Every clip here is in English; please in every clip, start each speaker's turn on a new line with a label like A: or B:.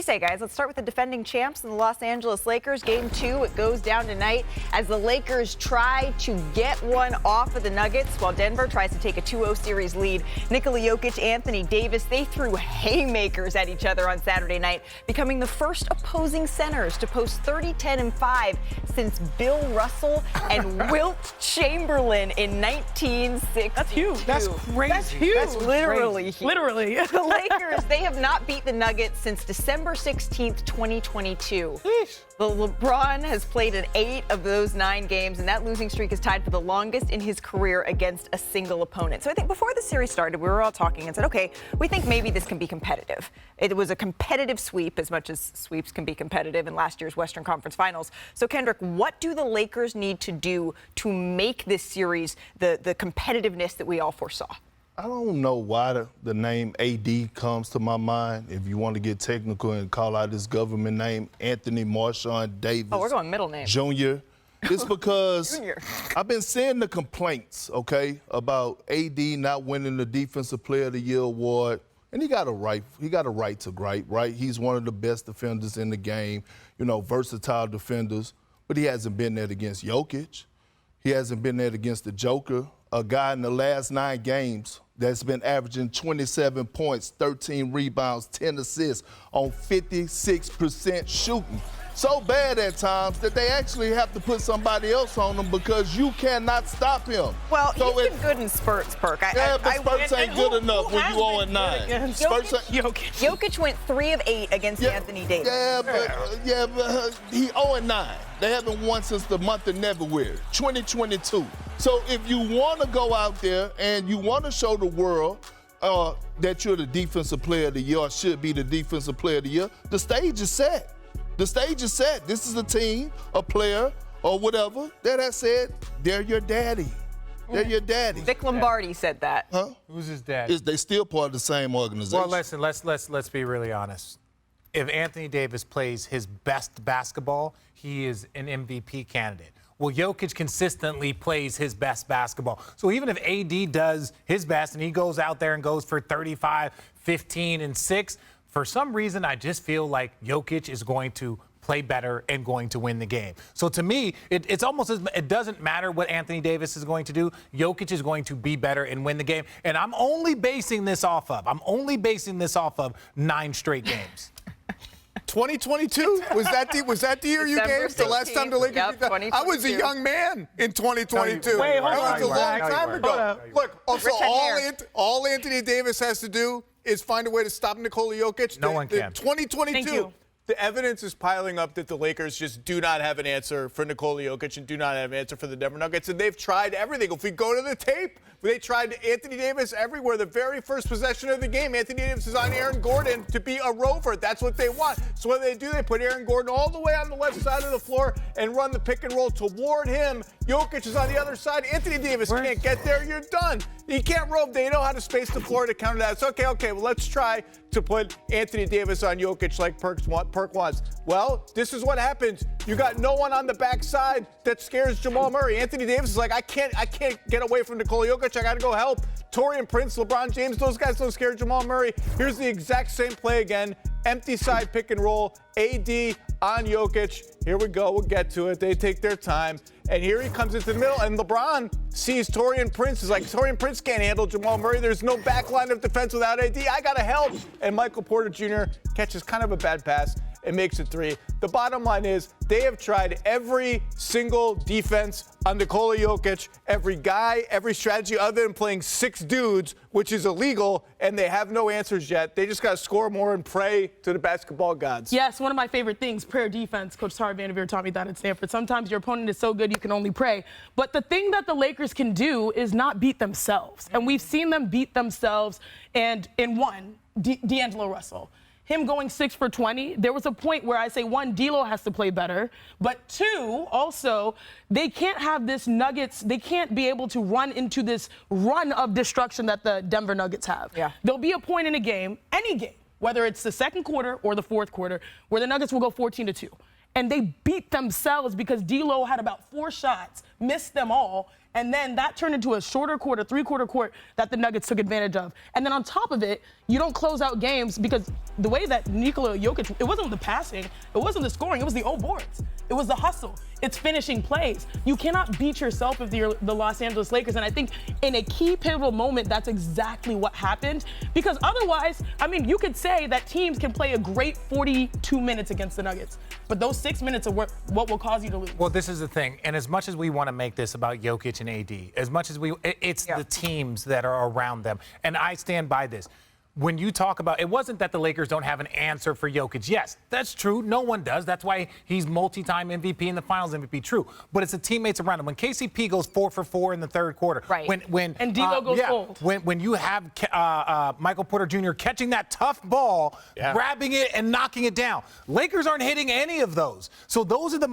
A: you say, guys? Let's start with the defending champs and the Los Angeles Lakers. Game 2, it goes down tonight as the Lakers try to get one off of the Nuggets while Denver tries to take a 2-0 series lead. Nikola Jokic, Anthony Davis, they threw haymakers at each other on Saturday night, becoming the first opposing centers to post 30, 10, and 5 since Bill Russell and Wilt Chamberlain in 1960.
B: That's huge.
C: That's crazy.
B: That's huge.
A: That's literally
B: huge.
A: huge.
B: Literally.
A: The Lakers, they have not beat the Nuggets since December 16th, 2022. The LeBron has played in 8 of those 9 games, and that losing streak is tied for the longest in his career against a single opponent. So I think before the series started, we were all talking and said, okay, we think maybe this can be competitive. It was a competitive sweep, as much as sweeps can be competitive in last year's Western Conference Finals. So, Kendrick, what do the Lakers need to do to make this series the competitiveness that we all foresaw?
D: I don't know why the name AD comes to my mind. If you want to get technical and call out his government name, Anthony Marshawn Davis.
A: Oh, we're going middle name.
D: Jr. It's because
A: Junior.
D: I've been seeing the complaints, okay, about AD not winning the Defensive Player of the Year award. And he got a right to gripe, right? He's one of the best defenders in the game, versatile defenders. But he hasn't been there against Jokic. He hasn't been there against the Joker, a guy in the last 9 games that's been averaging 27 points, 13 rebounds, 10 assists on 56% shooting. So bad at times that they actually have to put somebody else on him because you cannot stop him.
A: Well,
D: so
A: he's been good in spurts, Perk.
D: But spurts ain't good enough when you 0-9.
A: Jokic went 3 of 8 against Anthony Davis.
D: But he 0-9. They haven't won since the month of February, 2022. So if you want to go out there and you want to show the world that you're the Defensive Player of the Year or should be the Defensive Player of the Year, the stage is set. The stage is set. This is a team, a player, or whatever that has said they're your daddy. They're your daddy.
A: Vic Lombardi said that.
D: Huh?
C: Who's his dad?
D: They still part of the same organization.
C: Well, listen, let's be really honest. If Anthony Davis plays his best basketball, he is an MVP candidate. Well, Jokic consistently plays his best basketball. So even if AD does his best and he goes out there and goes for 35, 15, and 6, for some reason I just feel like Jokic is going to play better and going to win the game. So to me, it's almost as it doesn't matter what Anthony Davis is going to do. Jokic is going to be better and win the game. And I'm only basing this off of 9 straight games.
E: 2022 was that the year you gave the last time the Lakers?
A: Yep,
E: I was a young man in 2022.
B: Wait, hold
E: that was
B: on,
E: a long
B: Ryan.
E: time ago. Look, also all Anthony Davis has to do is find a way to stop Nikola Jokic.
C: No one can.
E: 2022. The evidence is piling up that the Lakers just do not have an answer for Nikola Jokic and do not have an answer for the Denver Nuggets, and they've tried everything. If we go to the tape, they tried Anthony Davis everywhere. The very first possession of the game, Anthony Davis is on Aaron Gordon to be a rover. That's what they want. So what do? They put Aaron Gordon all the way on the left side of the floor and run the pick and roll toward him. Jokic is on the other side. Anthony Davis can't get there. You're done. He can't rove. They know how to space the floor to counter that. It's okay. Well, let's try to put Anthony Davis on Jokic like Perk wants. Well, this is what happens. You got no one on the backside that scares Jamal Murray. Anthony Davis is like, I can't get away from Nikola Jokic. I got to go help. Taurean Prince, LeBron James, those guys don't scare Jamal Murray. Here's the exact same play again. Empty side pick and roll. AD on Jokic. Here we go. We'll get to it. They take their time. And here he comes into the middle. And LeBron sees Taurean Prince. He's like, Taurean Prince can't handle Jamal Murray. There's no back line of defense without AD. I got to help. And Michael Porter Jr. catches kind of a bad pass and makes it 3. The bottom line is they have tried every single defense on Nikola Jokic, every guy, every strategy other than playing 6 dudes, which is illegal, and they have no answers yet. They just got to score more and pray to the basketball gods.
B: Yes, one of my favorite things, prayer defense. Coach Tara Vanderveer taught me that at Stanford. Sometimes your opponent is so good you can only pray. But the thing that the Lakers can do is not beat themselves. And we've seen them beat themselves. And in one, D'Angelo Russell. Him going 6 for 20, there was a point where I say, 1, D'Lo has to play better, but 2, also, they can't have this Nuggets, they can't be able to run into this run of destruction that the Denver Nuggets have.
A: Yeah.
B: There'll be a point in a game, any game, whether it's the second quarter or the fourth quarter, where the Nuggets will go 14-2. And they beat themselves because D'Lo had about 4 shots missed them all. And then that turned into a shorter quarter, three-quarter court that the Nuggets took advantage of. And then on top of it, you don't close out games because the way that Nikola Jokic, it wasn't the passing, it wasn't the scoring, it was the old boards. It was the hustle. It's finishing plays. You cannot beat yourself if you're the Los Angeles Lakers. And I think in a key pivotal moment, that's exactly what happened. Because otherwise, I mean, you could say that teams can play a great 42 minutes against the Nuggets. But those 6 minutes are what will cause you to lose.
C: Well, this is the thing. And as much as we want to make this about Jokic and AD, as much as it's the teams that are around them. And I stand by this. When you talk about, it wasn't that the Lakers don't have an answer for Jokic. Yes, that's true. No one does. That's why he's multi-time MVP and the Finals MVP. True, but it's the teammates around him. When KCP goes 4 for 4 in the third quarter,
A: right?
C: And
B: D'Lo goes cold.
C: When you have Michael Porter Jr. catching that tough ball, grabbing it and knocking it down, Lakers aren't hitting any of those. So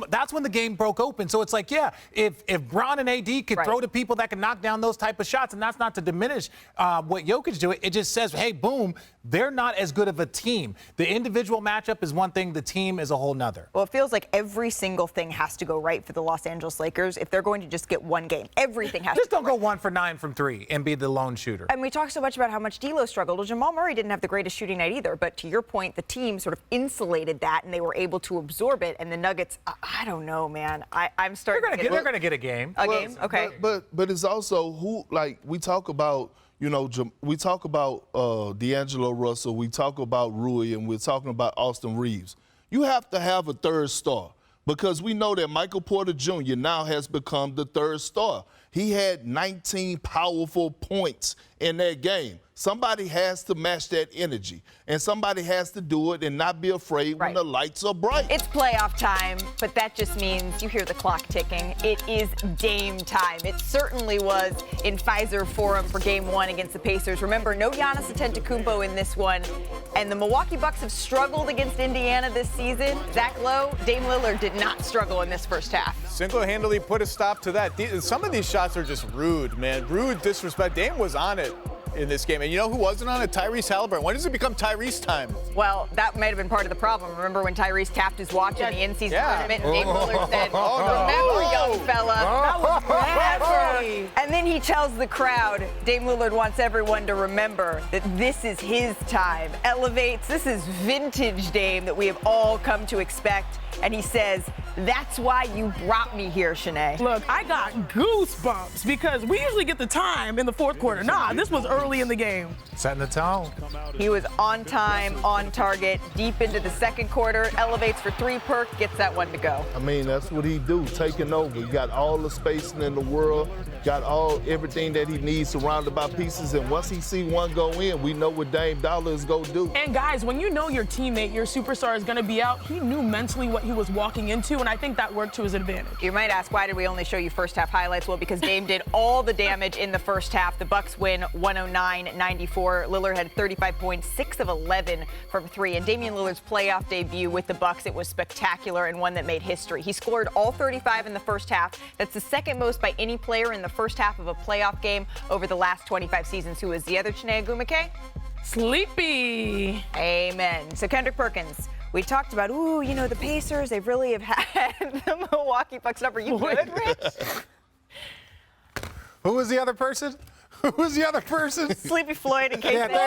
C: that's when the game broke open. So it's like, if Bron and AD could throw to people that can knock down those type of shots, and that's not to diminish what Jokic do. It just says, hey, boom, they're not as good of a team. The individual matchup is one thing, the team is a whole nother.
A: Well, it feels like every single thing has to go right for the Los Angeles Lakers if they're going to just get one game. Everything has
C: just
A: to
C: don't go 1 for 9 from 3 and be the lone shooter.
A: And we talk so much about how much D'Lo struggled. Well, Jamal Murray didn't have the greatest shooting night either, but to your point, the team sort of insulated that and they were able to absorb it. And the Nuggets, I don't know, man. I'm starting
C: they're going to get a game.
A: Game? Okay.
D: But it's also who, like, we talk about, you know, we talk about D'Angelo Russell, we talk about Rui, and we're talking about Austin Reeves. You have to have a third star because we know that Michael Porter Jr. now has become the third star. He had 19 powerful points in that game. Somebody has to match that energy, and somebody has to do it and not be afraid when the lights are bright.
A: It's playoff time, but that just means you hear the clock ticking. It is Dame time. It certainly was in Pfizer Forum for Game 1 against the Pacers. Remember, no Giannis Antetokounmpo in this one, and the Milwaukee Bucks have struggled against Indiana this season. Zach Lowe, Dame Lillard did not struggle in this first half.
E: Single-handedly put a stop to that. Some of these shots are just rude, man. Rude disrespect. Dame was on it in this game. And you know who wasn't on it? Tyrese Halliburton. When does it become Tyrese time?
A: Well, that might have been part of the problem. Remember when Tyrese tapped his watch in the in-season tournament and Dame Lillard said, remember, young fella. That was bad. And then he tells the crowd, Dame Lillard wants everyone to remember that this is his time. Elevates, this is vintage Dame that we have all come to expect. And he says, that's why you brought me here, Shanae.
B: Look, I got goosebumps because we usually get the time in the fourth quarter. Nah, this was early in the game.
C: Setting the tone.
A: He was on time, on target, deep into the second quarter, elevates for 3, Perk, gets that one to go.
D: I mean, that's what he do, taking over. He got all the spacing in the world, got everything that he needs surrounded by pieces, and once he see one go in, we know what Dame Dollar is going to do.
B: And guys, when you know your teammate, your superstar is going to be out, he knew mentally what he was walking into, and I think that worked to his advantage.
A: You might ask, why did we only show you first half highlights? Well, because Dame did all the damage in the first half. The Bucks win 109-94. Lillard had 35 points, 6 of 11 from 3. And Damian Lillard's playoff debut with the Bucks, it was spectacular and one that made history. He scored all 35 in the first half. That's the second most by any player in the first half of a playoff game over the last 25 seasons. Who was the other, Chiney Ogwumike?
B: Sleepy.
A: Amen. So Kendrick Perkins. We talked about, the Pacers, they really have had the Milwaukee Bucks number. You good, Rich?
C: Who was the other person? Who was the other person?
A: Sleepy Floyd, in case
C: yeah,
A: I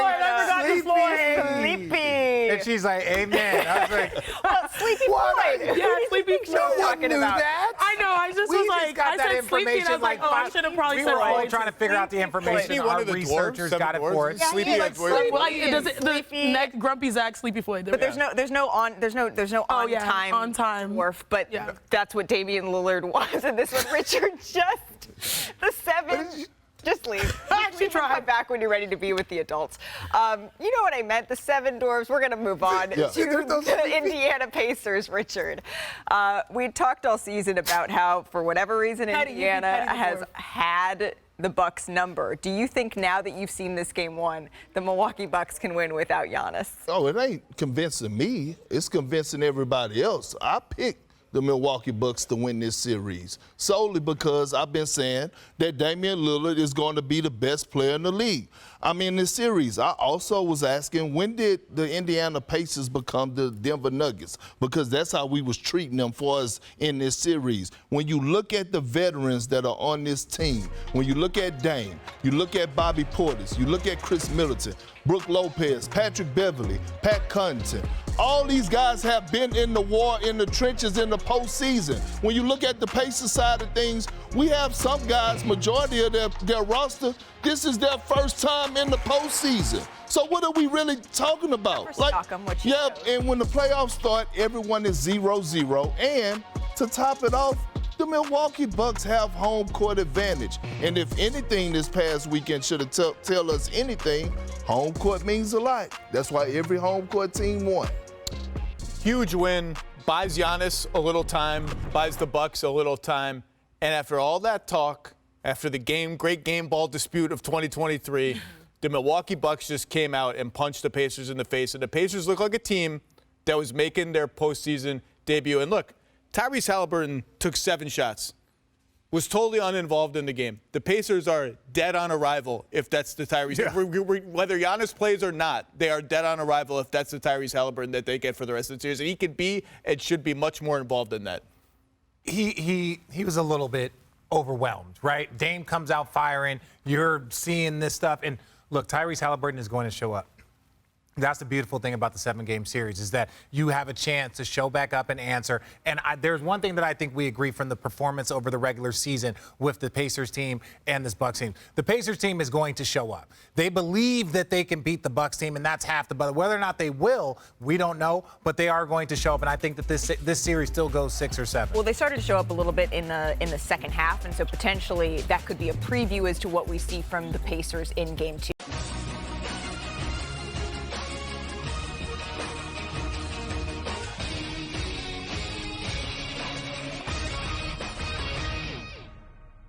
A: forgot the Floyd. Sleepy.
C: And she's like, amen. I was like,
A: well, Sleepy Floyd.
B: Yeah, Sleepy Floyd.
C: No one knew that.
B: I know. I just was like,
C: got that information.
B: I was like, I should have probably said
C: we were all
B: Floyd.
C: trying to figure out the information. Our researchers got it for us.
A: Yeah,
E: Sleepy
A: like
B: the next Grumpy Zach, Sleepy Floyd.
A: But there's no on time dwarf. But that's what Damian Lillard was in this one. Richard, just the 7. Just leave. Actually, try back when you're ready to be with the adults. You know what I meant? The 7 dwarves. We're going to move on to the Indiana Pacers, Richard. We talked all season about how, for whatever reason, Indiana has had the Bucks number. Do you think now that you've seen this game 1, the Milwaukee Bucks can win without Giannis?
D: Oh, it ain't convincing me. It's convincing everybody else. I picked the Milwaukee Bucks to win this series, solely because I've been saying that Damian Lillard is going to be the best player in the league. I mean, this series, I also was asking, when did the Indiana Pacers become the Denver Nuggets? Because that's how we was treating them for us in this series. When you look at the veterans that are on this team, when you look at Dame, you look at Bobby Portis, you look at Chris Middleton, Brook Lopez, Patrick Beverly, Pat Connaughton, all these guys have been in the war, in the trenches, in the postseason. When you look at the Pacers side of things, we have some guys, majority of their roster, this is their first time in the postseason. So what are we really talking about? And when the playoffs start, everyone is 0-0. And to top it off, the Milwaukee Bucks have home court advantage. And if anything this past weekend should have tell us anything, home court means a lot. That's why every home court team won.
E: Huge win, buys Giannis a little time, buys the Bucks a little time. And after all that talk, after the great game ball dispute of 2023, the Milwaukee Bucks just came out and punched the Pacers in the face. And the Pacers look like a team that was making their postseason debut. And look, Tyrese Halliburton took 7 shots, was totally uninvolved in the game. The Pacers are dead on arrival if that's the Tyrese. Yeah. Whether Giannis plays or not, they are dead on arrival if that's the Tyrese Halliburton that they get for the rest of the series. And he could be and should be much more involved in that.
C: He was a little bit overwhelmed, right? Dame comes out firing. You're seeing this stuff. And look, Tyrese Halliburton is going to show up. That's the beautiful thing about the 7-game series is that you have a chance to show back up and answer. And there's one thing that I think we agree from the performance over the regular season with the Pacers team and this Bucks team. The Pacers team is going to show up. They believe that they can beat the Bucks team, and that's half the battle. Whether or not they will, we don't know, but they are going to show up. And I think that this series still goes 6 or 7.
A: Well, they started to show up a little bit in the second half, and so potentially that could be a preview as to what we see from the Pacers in Game 2.